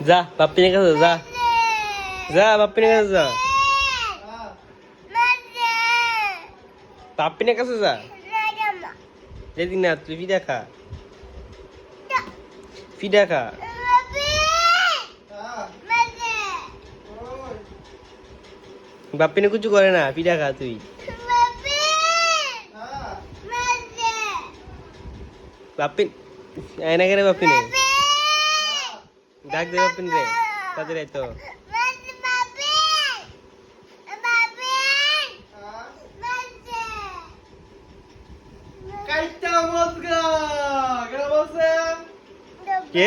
যা বাপ্পিনের কাছে যা, যা বাপ্পিনের কাছে যা, বাপ্পিনের কাছে যা। যেদিন না তুই ফিডা খা, ফিডা খা। বাপ্পিনে কিছু করে না, ফিডা খা তুই। বাপ্পিন আয়না করে, বাপ্পিনে ডাক দে, বাপ্পিন রে তাদের তো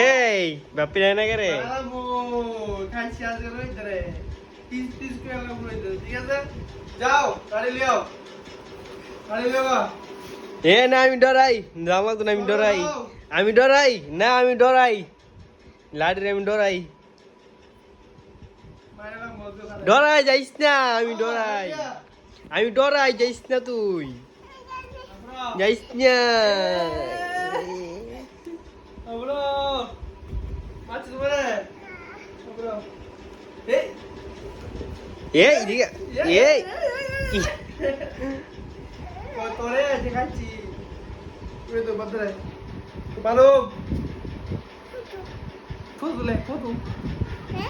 এই বাপ্পিন আয়না করে। এ না আমি ডরাই, জামাল তো না আমি ডরাই, আমি ডরাই না, আমি ডরাই লাডির, আমি ডরাই, ডরাই যাইস না, আমি ডরাই, আমি ডরাই যাইস না, তুই যাইস না। এই দিকে এই তোরে দেখাচ্ছি তুই তো বদলে ভালো ফটো লে ফটো